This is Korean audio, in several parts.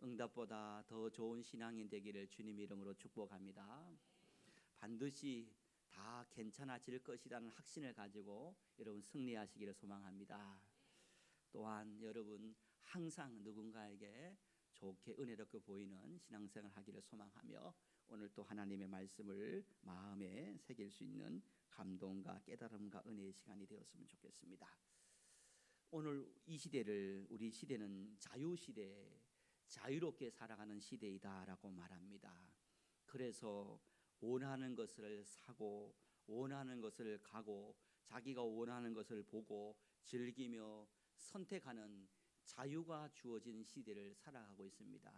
응답보다 더 좋은 신앙인 되기를 주님 이름으로 축복합니다. 반드시 다 괜찮아질 것이라는 확신을 가지고 여러분 승리하시기를 소망합니다. 또한 여러분 항상 누군가에게 좋게 은혜롭게 보이는 신앙생활 하기를 소망하며 오늘 또 하나님의 말씀을 마음에 새길 수 있는 감동과 깨달음과 은혜의 시간이 되었으면 좋겠습니다. 오늘 이 시대를 우리 시대는 자유시대, 자유롭게 살아가는 시대이다라고 말합니다. 그래서 원하는 것을 사고 원하는 것을 가고 자기가 원하는 것을 보고 즐기며 선택하는 자유가 주어진 시대를 살아가고 있습니다.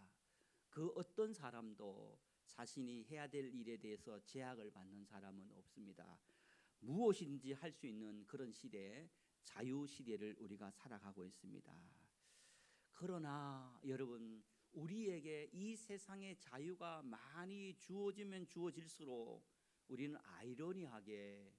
그 어떤 사람도 자신이 해야 될 일에 대해서 제약을 받는 사람은 없습니다. 무엇인지 할 수 있는 그런 시대에 자유 시대를 우리가 살아가고 있습니다. 그러나 여러분 우리에게 이 세상의 자유가 많이 주어지면 주어질수록 우리는 아이러니하게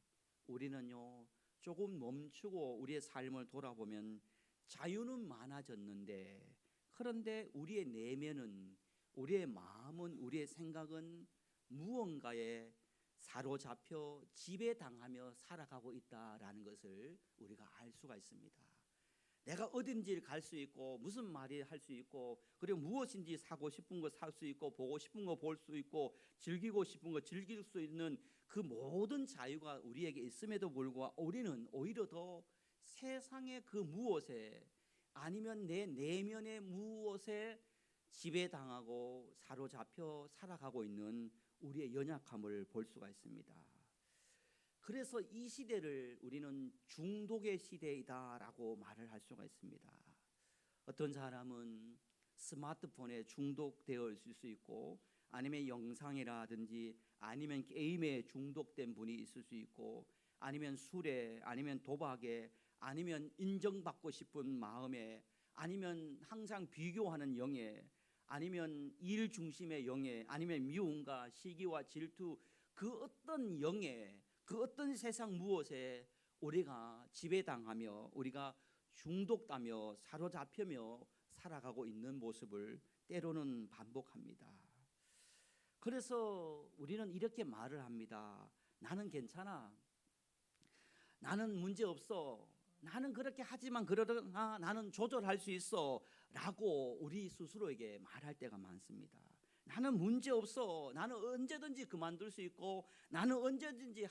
우리는요 조금 멈추고 우리의 삶을 돌아보면 자유는 많아졌는데 그런데 우리의 내면은 우리의 마음은 우리의 생각은 무언가에 사로잡혀 지배당하며 살아가고 있다라는 것을 우리가 알 수가 있습니다. 내가 어딘지 갈 수 있고 무슨 말이 할 수 있고 그리고 무엇인지 사고 싶은 거 살 수 있고 보고 싶은 거 볼 수 있고 즐기고 싶은 거 즐길 수 있는 그 모든 자유가 우리에게 있음에도 불구하고 우리는 오히려 더 세상의 그 무엇에 아니면 내 내면의 무엇에 지배당하고 사로잡혀 살아가고 있는 우리의 연약함을 볼 수가 있습니다. 그래서 이 시대를 우리는 중독의 시대이다라고 말을 할 수가 있습니다. 어떤 사람은 스마트폰에 중독되어 있을 수 있고 아니면 영상이라든지 아니면 게임에 중독된 분이 있을 수 있고 아니면 술에 아니면 도박에 아니면 인정받고 싶은 마음에 아니면 항상 비교하는 영에 아니면 일 중심의 영에 아니면 미움과 시기와 질투 그 어떤 영에 그 어떤 세상 무엇에 우리가 지배당하며 우리가 중독되며 사로잡히며 살아가고 있는 모습을 때로는 반복합니다. 그래서 우리는 이렇게 말을 합니다. 나는 괜찮아. 나는 문제 없어. 나는 그렇게 하지만 그러나 나는 조절할 수 있어 라고 우리 스스로에게 말할 때가 많습니다. 나는 문제 없어. 나는 언제든지 그만둘 수 있고 나는 언제든지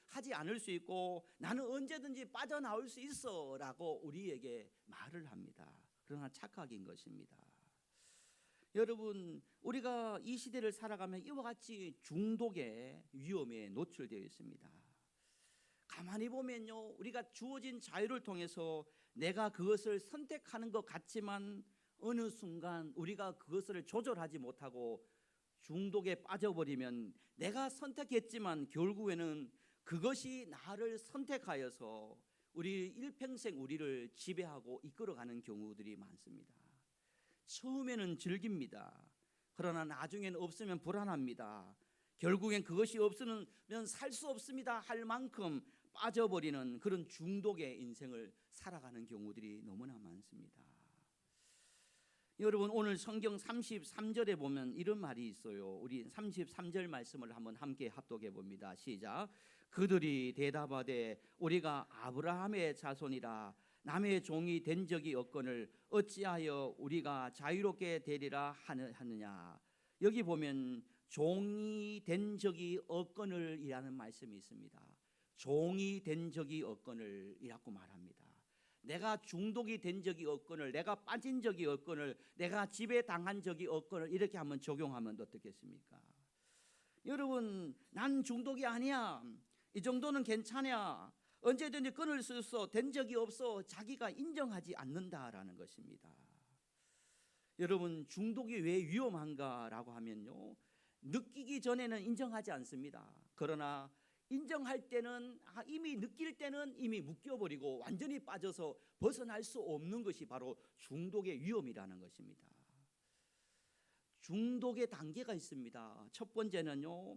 하지 않을 수 있고 나는 언제든지 빠져나올 수 있어 라고 우리에게 말을 합니다. 그러나 착각인 것입니다. 여러분 우리가 이 시대를 살아가면 이와 같이 중독의 위험에 노출되어 있습니다. 가만히 보면요 우리가 주어진 자유를 통해서 내가 그것을 선택하는 것 같지만 어느 순간 우리가 그것을 조절하지 못하고 중독에 빠져버리면 내가 선택했지만 결국에는 그것이 나를 선택하여서 우리 일평생 우리를 지배하고 이끌어가는 경우들이 많습니다. 처음에는 즐깁니다. 그러나 나중에는 없으면 불안합니다. 결국엔 그것이 없으면 살 수 없습니다 할 만큼 빠져버리는 그런 중독의 인생을 살아가는 경우들이 너무나 많습니다. 여러분 오늘 성경 33절에 보면 이런 말이 있어요. 우리 33절 말씀을 한번 함께 합독해 봅니다. 시작. 그들이 대답하되 우리가 아브라함의 자손이라 남의 종이 된 적이 없거늘 어찌하여 우리가 자유롭게 되리라 하느냐. 여기 보면 종이 된 적이 없거늘 이라는 말씀이 있습니다. 종이 된 적이 없거늘 이라고 말합니다. 내가 중독이 된 적이 없거늘 내가 빠진 적이 없거늘 내가 지배당한 적이 없거늘 이렇게 한번 적용하면 어떻겠습니까? 여러분 난 중독이 아니야 이 정도는 괜찮아 언제든지 끊을 수 있어 된 적이 없어 자기가 인정하지 않는다라는 것입니다. 여러분 중독이 왜 위험한가라고 하면요 느끼기 전에는 인정하지 않습니다. 그러나 인정할 때는 이미 느낄 때는 이미 묶여버리고 완전히 빠져서 벗어날 수 없는 것이 바로 중독의 위험이라는 것입니다. 중독의 단계가 있습니다. 첫 번째는요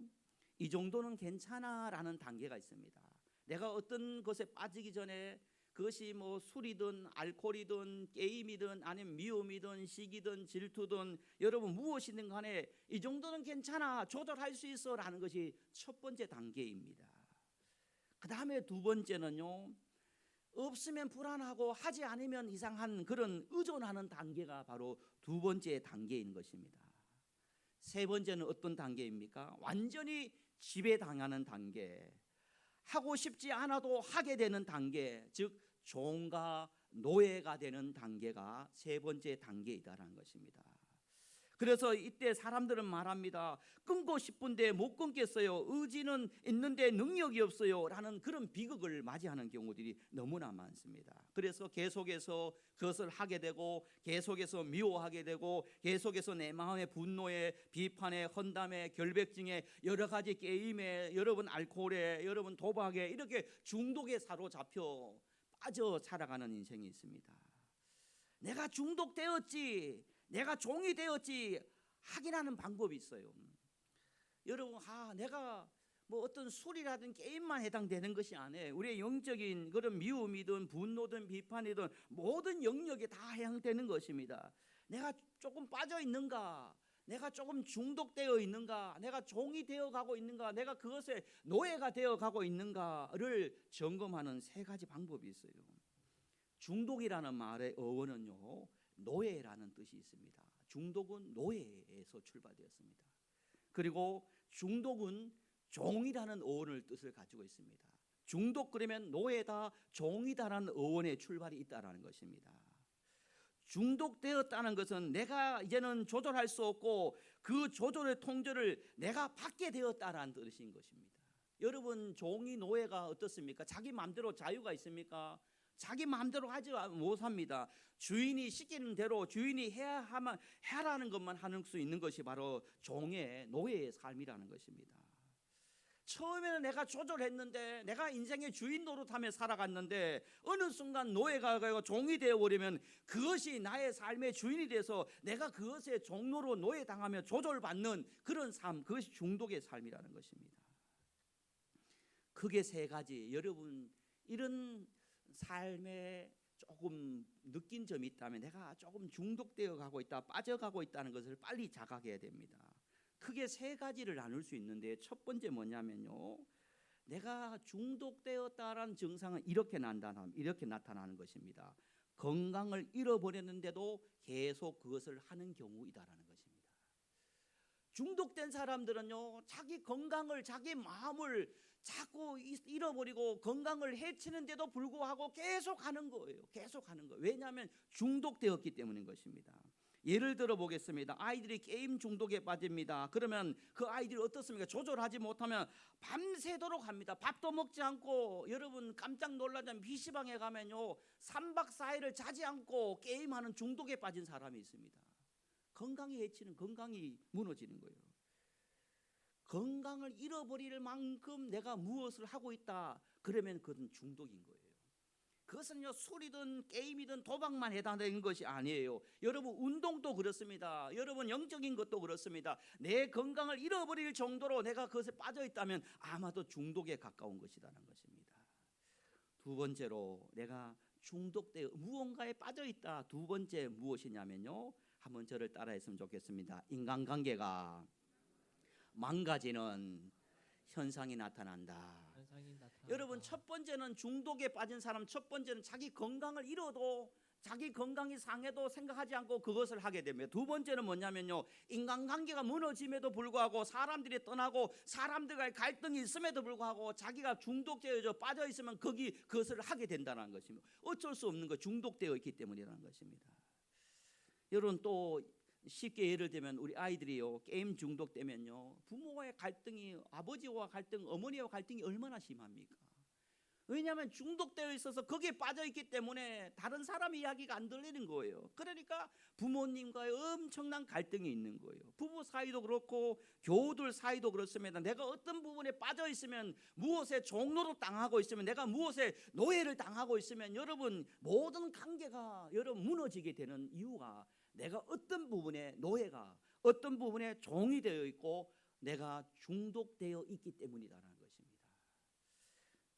이 정도는 괜찮아 라는 단계가 있습니다. 내가 어떤 것에 빠지기 전에 그것이 뭐 술이든 알코올이든 게임이든 아니면 미움이든 시기든 질투든 여러분 무엇이든 간에 이 정도는 괜찮아, 조절할 수 있어 라는 것이 첫 번째 단계입니다. 그 다음에 두 번째는요, 없으면 불안하고 하지 않으면 이상한 그런 의존하는 단계가 바로 두 번째 단계인 것입니다. 세 번째는 어떤 단계입니까? 완전히 지배당하는 단계, 하고 싶지 않아도 하게 되는 단계, 즉 종과 노예가 되는 단계가 세 번째 단계이다라는 것입니다. 그래서 이때 사람들은 말합니다. 끊고 싶은데 못 끊겠어요. 의지는 있는데 능력이 없어요 라는 그런 비극을 맞이하는 경우들이 너무나 많습니다. 그래서 계속해서 그것을 하게 되고, 계속해서 미워하게 되고, 계속해서 내 마음의 분노에, 비판에, 헌담에, 결백증에, 여러 가지 게임에, 여러분 알코올에, 여러분 도박에, 이렇게 중독에 사로잡혀 빠져 살아가는 인생이 있습니다. 내가 중독되었지, 내가 종이 되었지 확인하는 방법이 있어요. 여러분, 내가 뭐 어떤 술이라든 게임만 해당되는 것이 아니에요. 우리의 영적인 그런 미움이든 분노든 비판이든 모든 영역에 다 해당되는 것입니다. 내가 조금 빠져 있는가, 내가 조금 중독되어 있는가, 내가 종이 되어 가고 있는가, 내가 그것에 노예가 되어 가고 있는가를 점검하는 세 가지 방법이 있어요. 중독이라는 말의 어원은요, 노예라는 뜻이 있습니다. 중독은 노예에서 출발되었습니다. 그리고 중독은 종이라는 어원을 뜻을 가지고 있습니다. 중독 그러면 노예다, 종이다라는 어원의 출발이 있다라는 것입니다. 중독되었다는 것은 내가 이제는 조절할 수 없고 그 조절의 통제를 내가 받게 되었다라는 뜻인 것입니다. 여러분, 종이 노예가 어떻습니까? 자기 마음대로 자유가 있습니까? 자기 마음대로 하지 못합니다. 주인이 시키는 대로 주인이 해야 하면 해라는 것만 하는 수 있는 것이 바로 종의 노예의 삶이라는 것입니다. 처음에는 내가 조절했는데, 내가 인생의 주인 노릇하며 살아갔는데 어느 순간 노예가 되고 종이 되어버리면 그것이 나의 삶의 주인이 돼서 내가 그것의 종로로 노예당하며 조절받는 그런 삶, 그것이 중독의 삶이라는 것입니다. 크게 세 가지, 여러분 이런 삶에 조금 느낀 점이 있다면, 내가 조금 중독되어 가고 있다, 빠져가고 있다는 것을 빨리 자각해야 됩니다. 크게 세 가지를 나눌 수 있는데, 첫 번째 뭐냐면요, 내가 중독되었다라는 증상은 이렇게 나타나는 것입니다. 건강을 잃어버렸는데도 계속 그것을 하는 경우이다라는 것입니다. 중독된 사람들은요, 자기 건강을, 자기 마음을 자꾸 잃어버리고 건강을 해치는데도 불구하고 계속 하는 거예요. 계속 하는 거예요. 왜냐하면 중독되었기 때문인 것입니다. 예를 들어 보겠습니다. 아이들이 게임 중독에 빠집니다. 그러면 그 아이들이 어떻습니까? 조절하지 못하면 밤새도록 합니다. 밥도 먹지 않고, 여러분 깜짝 놀라자면 PC방에 가면요 3박 4일을 자지 않고 게임하는 중독에 빠진 사람이 있습니다. 건강이 해치는, 건강이 무너지는 거예요. 건강을 잃어버릴 만큼 내가 무엇을 하고 있다, 그러면 그것은 중독인 거예요. 그것은요 술이든 게임이든 도박만 해당되는 것이 아니에요. 여러분 운동도 그렇습니다. 여러분 영적인 것도 그렇습니다. 내 건강을 잃어버릴 정도로 내가 그것에 빠져 있다면 아마도 중독에 가까운 것이라는 것입니다. 두 번째로, 내가 중독되어 무언가에 빠져 있다. 두 번째 무엇이냐면요, 한번 저를 따라했으면 좋겠습니다. 인간관계가 망가지는 현상이 나타난다. 여러분, 첫 번째는 중독에 빠진 사람, 첫 번째는 자기 건강을 잃어도, 자기 건강이 상해도 생각하지 않고 그것을 하게 됩니다. 두 번째는 뭐냐면요, 인간관계가 무너짐에도 불구하고, 사람들이 떠나고 사람들과의 갈등이 있음에도 불구하고 자기가 중독되어 빠져 있으면 그것을 하게 된다는 것입니다. 어쩔 수 없는 거, 중독되어 있기 때문이라는 것입니다. 여러분, 또 쉽게 예를 들면 우리 아이들이요 게임 중독되면요 부모와의 갈등이, 아버지와 갈등, 어머니와 갈등이 얼마나 심합니까? 왜냐하면 중독되어 있어서 거기에 빠져 있기 때문에 다른 사람 이야기가 안 들리는 거예요. 그러니까 부모님과의 엄청난 갈등이 있는 거예요. 부부 사이도 그렇고 교우들 사이도 그렇습니다. 내가 어떤 부분에 빠져 있으면, 무엇에 종로로 당하고 있으면, 내가 무엇에 노예를 당하고 있으면, 여러분 모든 관계가 여러분 무너지게 되는 이유가 내가 어떤 부분에 노예가, 어떤 부분에 종이 되어 있고 내가 중독되어 있기 때문이다라는 것입니다.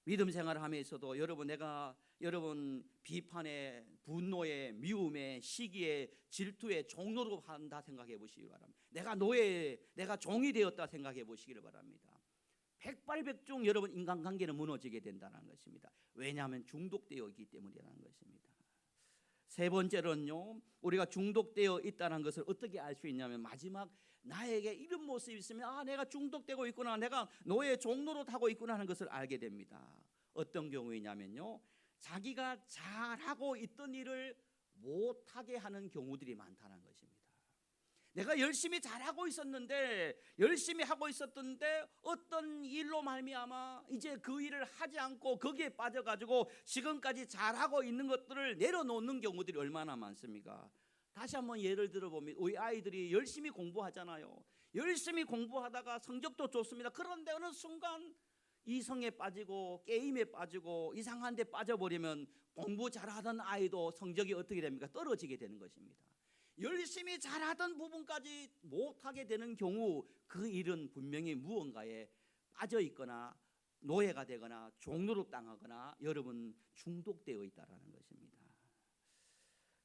믿음 생활을 하면서도 여러분, 내가 여러분 비판의, 분노의, 미움의, 시기의, 질투의 종로로 한다 생각해 보시기 바랍니다. 내가 종이 되었다 생각해 보시기를 바랍니다. 백발백중 여러분 인간관계는 무너지게 된다는 것입니다. 왜냐하면 중독되어 있기 때문이라는 것입니다. 세 번째로는요, 우리가 중독되어 있다는 것을 어떻게 알 수 있냐면, 마지막 나에게 이런 모습이 있으면 내가 중독되고 있구나, 내가 노예 종로로 타고 있구나 하는 것을 알게 됩니다. 어떤 경우이냐면요, 자기가 잘하고 있던 일을 못하게 하는 경우들이 많다는 것입니다. 내가 열심히 잘하고 있었는데, 열심히 하고 있었던데 어떤 일로 말미암아 이제 그 일을 하지 않고 거기에 빠져가지고 지금까지 잘하고 있는 것들을 내려놓는 경우들이 얼마나 많습니까? 다시 한번 예를 들어보면, 우리 아이들이 열심히 공부하잖아요. 열심히 공부하다가 성적도 좋습니다. 그런데 어느 순간 이성에 빠지고 게임에 빠지고 이상한 데 빠져버리면 공부 잘하던 아이도 성적이 어떻게 됩니까? 떨어지게 되는 것입니다. 열심히 잘하던 부분까지 못하게 되는 경우, 그 일은 분명히 무언가에 빠져 있거나 노예가 되거나 종로로 당하거나 여러분 중독되어 있다는 것입니다.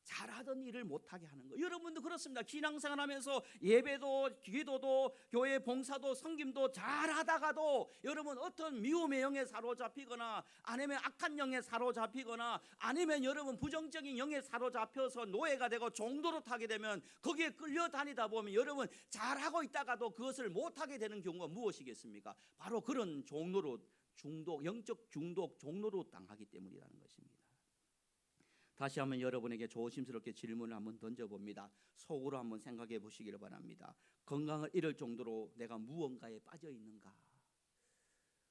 잘하던 일을 못하게 하는 거. 여러분도 그렇습니다. 신앙생활 하면서 예배도, 기도도, 교회 봉사도, 섬김도 잘하다가도 여러분 어떤 미움의 영에 사로잡히거나, 아니면 악한 영에 사로잡히거나, 아니면 여러분 부정적인 영에 사로잡혀서 노예가 되고 종로로 타게 되면, 거기에 끌려다니다 보면 여러분 잘하고 있다가도 그것을 못하게 되는 경우가 무엇이겠습니까? 바로 그런 종로로, 중독, 영적 중독, 종로로 당하기 때문이라는 것입니다. 다시 한번 여러분에게 조심스럽게 질문을 한번 던져봅니다. 속으로 한번 생각해 보시기를 바랍니다. 건강을 잃을 정도로 내가 무언가에 빠져 있는가?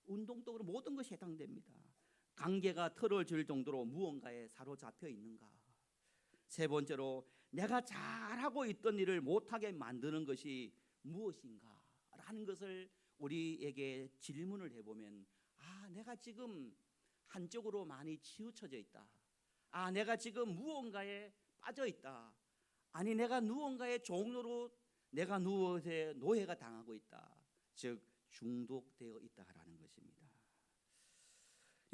운동도 그렇고 모든 것이 해당됩니다. 관계가 틀어질 정도로 무언가에 사로잡혀 있는가? 세 번째로, 내가 잘하고 있던 일을 못하게 만드는 것이 무엇인가? 라는 것을 우리에게 질문을 해보면, 내가 지금 한쪽으로 많이 치우쳐져 있다. 내가 지금 무언가에 빠져 있다. 아니, 내가 무언가의 종로로, 내가 무엇에 노예가 당하고 있다. 즉 중독되어 있다라는 것입니다.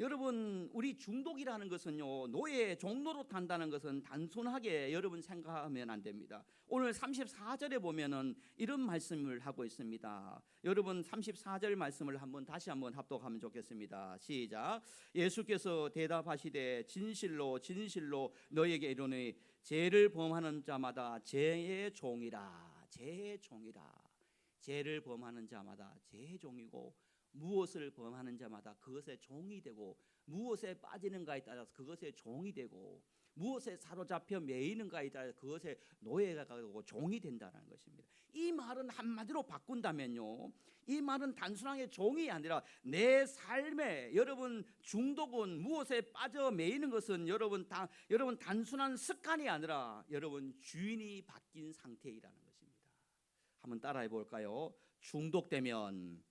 여러분, 우리 중독이라는 것은요, 노예 종로로 탄다는 것은 단순하게 여러분 생각하면 안 됩니다. 오늘 34절에 보면은 이런 말씀을 하고 있습니다. 여러분 34절 말씀을 다시 한번 합독하면 좋겠습니다. 시작. 예수께서 대답하시되 진실로 진실로 너희에게 이르노니 죄를 범하는 자마다 죄의 종이라. 죄의 종이라. 죄를 범하는 자마다 죄의 종이고, 무엇을 범하는 자마다 그것의 종이 되고, 무엇에 빠지는가에 따라서 그것의 종이 되고, 무엇에 사로잡혀 매이는가에 따라서 그것의 노예가 되고 종이 된다는 것입니다. 이 말은 한마디로 바꾼다면요, 이 말은 단순하게 종이 아니라 내 삶에, 여러분 중독은, 무엇에 빠져 매이는 것은 여러분 단순한 습관이 아니라 여러분 주인이 바뀐 상태이라는 것입니다. 한번 따라해 볼까요? 중독되면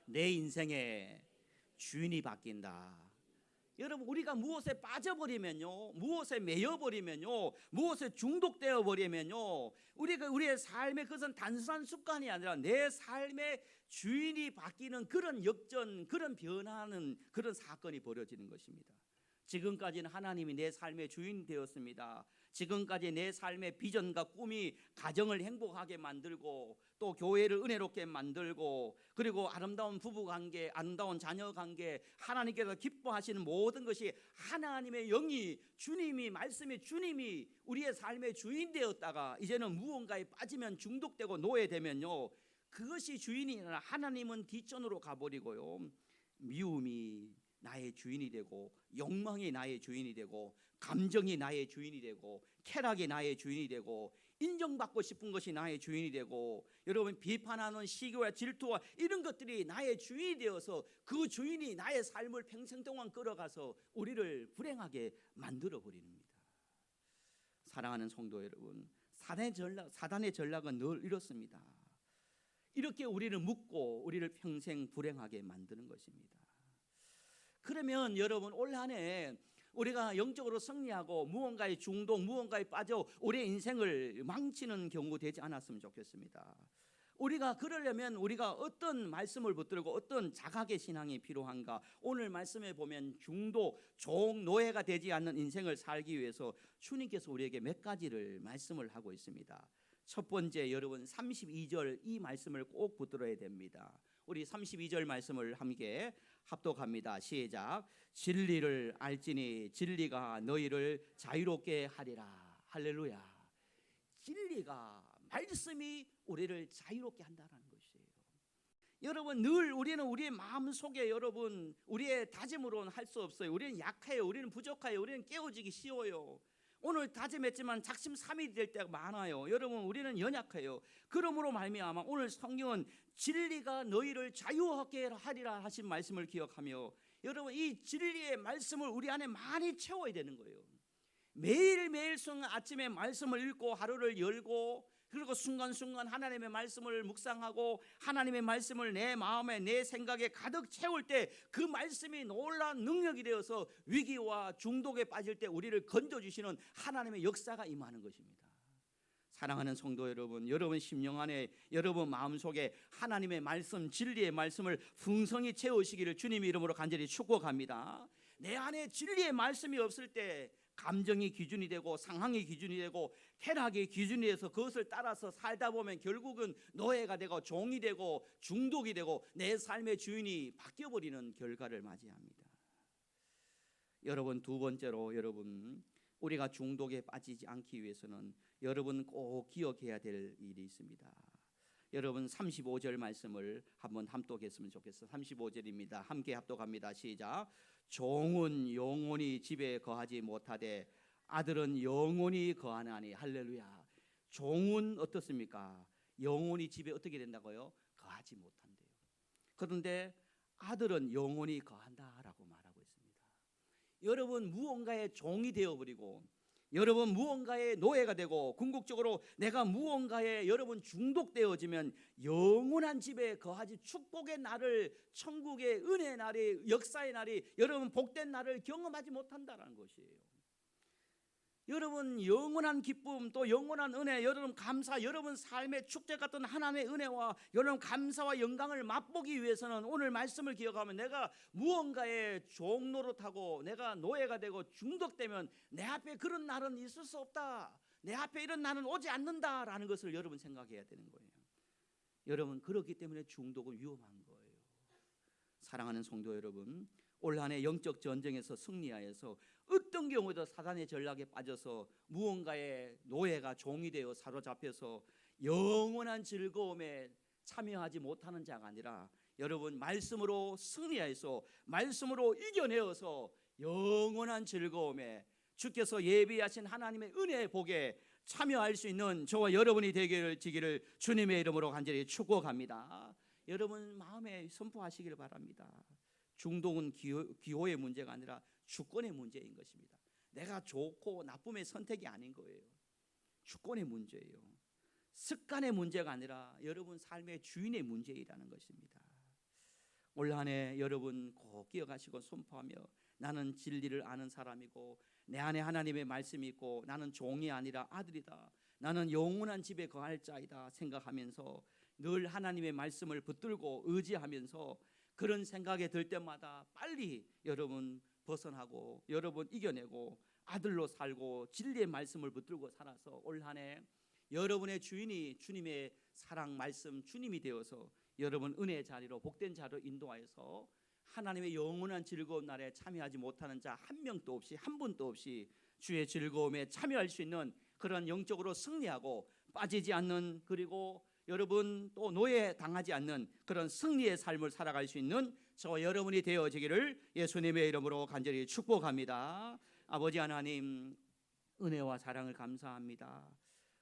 내 인생의 주인이 바뀐다. 여러분, 우리가 무엇에 빠져버리면요, 무엇에 매여버리면요, 무엇에 중독되어 버리면요, 우리의 삶에 그것은 단순한 습관이 아니라 내 삶의 주인이 바뀌는 그런 역전, 그런 변화하는 그런 사건이 벌어지는 것입니다. 지금까지는 하나님이 내 삶의 주인이 되었습니다. 지금까지 내 삶의 비전과 꿈이 가정을 행복하게 만들고, 또 교회를 은혜롭게 만들고, 그리고 아름다운 부부관계, 아름다운 자녀관계, 하나님께서 기뻐하시는 모든 것이 하나님의 영이, 주님이, 말씀이, 주님이 우리의 삶의 주인 되었다가 이제는 무언가에 빠지면 중독되고 노예되면요, 그것이 주인이 아니라 하나님은 뒷전으로 가버리고요, 미움이 나의 주인이 되고, 욕망이 나의 주인이 되고, 감정이 나의 주인이 되고, 쾌락이 나의 주인이 되고, 인정받고 싶은 것이 나의 주인이 되고, 여러분 비판하는 시기와 질투와 이런 것들이 나의 주인이 되어서 그 주인이 나의 삶을 평생 동안 끌어가서 우리를 불행하게 만들어 버립니다. 사랑하는 성도 여러분, 사단의 전략은 늘 이렇습니다. 이렇게 우리를 묶고 우리를 평생 불행하게 만드는 것입니다. 그러면 여러분, 올 한 해 우리가 영적으로 승리하고 무언가의 중독, 무언가에 빠져 우리의 인생을 망치는 경우 되지 않았으면 좋겠습니다. 우리가 그러려면 우리가 어떤 말씀을 붙들고 어떤 자각의 신앙이 필요한가? 오늘 말씀에 보면 중독, 종, 노예가 되지 않는 인생을 살기 위해서 주님께서 우리에게 몇 가지를 말씀을 하고 있습니다. 첫 번째, 여러분 32절 이 말씀을 꼭 붙들어야 됩니다. 우리 32절 말씀을 함께 합독합니다. 시작. 진리를 알지니 진리가 너희를 자유롭게 하리라. 할렐루야. 진리가, 말씀이 우리를 자유롭게 한다는 것이에요. 여러분, 늘 우리는 우리의 마음속에 여러분 우리의 다짐으로는 할 수 없어요. 우리는 약해요. 우리는 부족해요. 우리는 깨어지기 쉬워요. 오늘 다짐했지만 작심삼일이 될 때가 많아요. 여러분, 우리는 연약해요. 그러므로 말미암아 오늘 성경은 진리가 너희를 자유하게 하리라 하신 말씀을 기억하며, 여러분 이 진리의 말씀을 우리 안에 많이 채워야 되는 거예요. 매일매일 아침에 말씀을 읽고 하루를 열고, 그리고 순간순간 하나님의 말씀을 묵상하고 하나님의 말씀을 내 마음에 내 생각에 가득 채울 때 그 말씀이 놀라운 능력이 되어서 위기와 중독에 빠질 때 우리를 건져주시는 하나님의 역사가 임하는 것입니다. 사랑하는 성도 여러분, 여러분 심령 안에, 여러분 마음속에 하나님의 말씀, 진리의 말씀을 풍성히 채우시기를 주님의 이름으로 간절히 축복합니다. 내 안에 진리의 말씀이 없을 때 감정이 기준이 되고 상황이 기준이 되고 쾌락이 기준이 돼서 그것을 따라서 살다 보면 결국은 노예가 되고 종이 되고 중독이 되고 내 삶의 주인이 바뀌어버리는 결과를 맞이합니다. 여러분, 두 번째로, 여러분 우리가 중독에 빠지지 않기 위해서는 여러분 꼭 기억해야 될 일이 있습니다. 여러분 35절 말씀을 한번 합독했으면 좋겠어요. 35절입니다. 함께 합독합니다. 시작. 종은 영원히 집에 거하지 못하되 아들은 영원히 거하나니. 할렐루야. 종은 어떻습니까? 영원히 집에 어떻게 된다고요? 거하지 못한대요. 그런데 아들은 영원히 거한다라고 말하고 있습니다. 여러분 무언가의 종이 되어버리고 여러분 무언가의 노예가 되고 궁극적으로 내가 무언가에 여러분 중독되어지면 영원한 집에 거하지, 축복의 날을, 천국의 은혜의 날이, 역사의 날이, 여러분 복된 날을 경험하지 못한다는 것이에요. 여러분 영원한 기쁨, 또 영원한 은혜, 여러분 감사, 여러분 삶의 축제 같은 하나님의 은혜와 여러분 감사와 영광을 맛보기 위해서는 오늘 말씀을 기억하면 내가 무언가의 종노릇하고 내가 노예가 되고 중독되면 내 앞에 그런 날은 있을 수 없다, 내 앞에 이런 날은 오지 않는다라는 것을 여러분 생각해야 되는 거예요. 여러분 그렇기 때문에 중독은 위험한 거예요. 사랑하는 성도 여러분, 올 한 해 영적 전쟁에서 승리하여서 어떤 경우에도 사단의 전략에 빠져서 무언가의 노예가 종이 되어 사로잡혀서 영원한 즐거움에 참여하지 못하는 자가 아니라 여러분 말씀으로 승리하여서 말씀으로 이겨내어서 영원한 즐거움에 주께서 예비하신 하나님의 은혜의 복에 참여할 수 있는 저와 여러분이 되기를 주님의 이름으로 간절히 축복합니다. 여러분 마음에 선포하시기를 바랍니다. 중독은 기호의 문제가 아니라 주권의 문제인 것입니다. 내가 좋고 나쁨의 선택이 아닌 거예요. 주권의 문제예요. 습관의 문제가 아니라 여러분 삶의 주인의 문제이라는 것입니다. 올 한 해 여러분 꼭 기억하시고 선포하며, 나는 진리를 아는 사람이고 내 안에 하나님의 말씀이 있고 나는 종이 아니라 아들이다, 나는 영원한 집에 거할 자이다 생각하면서 늘 하나님의 말씀을 붙들고 의지하면서 그런 생각이 들 때마다 빨리 여러분 벗어나고 여러분 이겨내고 아들로 살고 진리의 말씀을 붙들고 살아서 올 한 해 여러분의 주인이 주님의 사랑 말씀 주님이 되어서 여러분 은혜의 자리로 복된 자리로 인도하여서 하나님의 영원한 즐거운 날에 참여하지 못하는 자 한 명도 없이, 한 분도 없이 주의 즐거움에 참여할 수 있는 그런 영적으로 승리하고 빠지지 않는, 그리고 여러분 또 노예 당하지 않는 그런 승리의 삶을 살아갈 수 있는 저와 여러분이 되어지기를 예수님의 이름으로 간절히 축복합니다. 아버지 하나님, 은혜와 사랑을 감사합니다.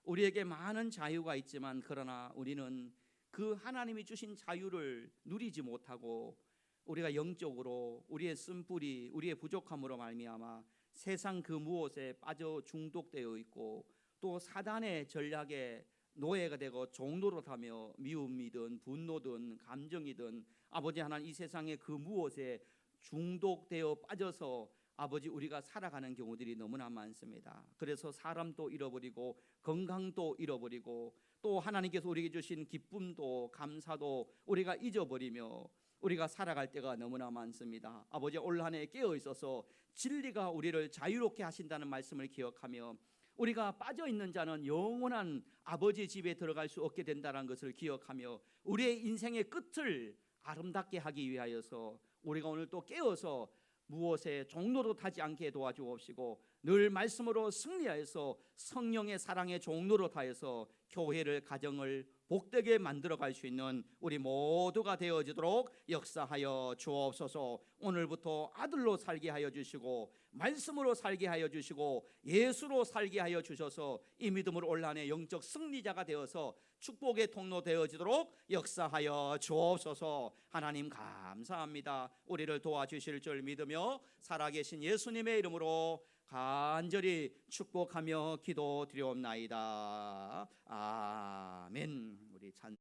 우리에게 많은 자유가 있지만 그러나 우리는 그 하나님이 주신 자유를 누리지 못하고 우리가 영적으로 우리의 쓴뿌리, 우리의 부족함으로 말미암아 세상 그 무엇에 빠져 중독되어 있고 또 사단의 전략에 노예가 되고 종노릇하며 미움이든 분노든 감정이든 아버지 하나님 이 세상의 그 무엇에 중독되어 빠져서 아버지 우리가 살아가는 경우들이 너무나 많습니다. 그래서 사람도 잃어버리고 건강도 잃어버리고 또 하나님께서 우리에게 주신 기쁨도 감사도 우리가 잊어버리며 우리가 살아갈 때가 너무나 많습니다. 아버지, 올 한 해 깨어 있어서 진리가 우리를 자유롭게 하신다는 말씀을 기억하며 우리가 빠져 있는 자는 영원한 아버지 집에 들어갈 수 없게 된다는 것을 기억하며 우리의 인생의 끝을 아름답게 하기 위하여서 우리가 오늘 또 깨어서 무엇에 종로로 타지 않게 도와주옵시고 늘 말씀으로 승리하여서 성령의 사랑의 종로로 타여서 교회를 가정을 복되게 만들어 갈 수 있는 우리 모두가 되어지도록 역사하여 주옵소서. 오늘부터 아들로 살게 하여 주시고 말씀으로 살게 하여 주시고 예수로 살게 하여 주셔서 이 믿음으로 올 한 해 영적 승리자가 되어서 축복의 통로 되어지도록 역사하여 주옵소서. 하나님 감사합니다. 우리를 도와주실 줄 믿으며 살아계신 예수님의 이름으로 간절히 축복하며 기도드리옵나이다. 아멘. 우리 찬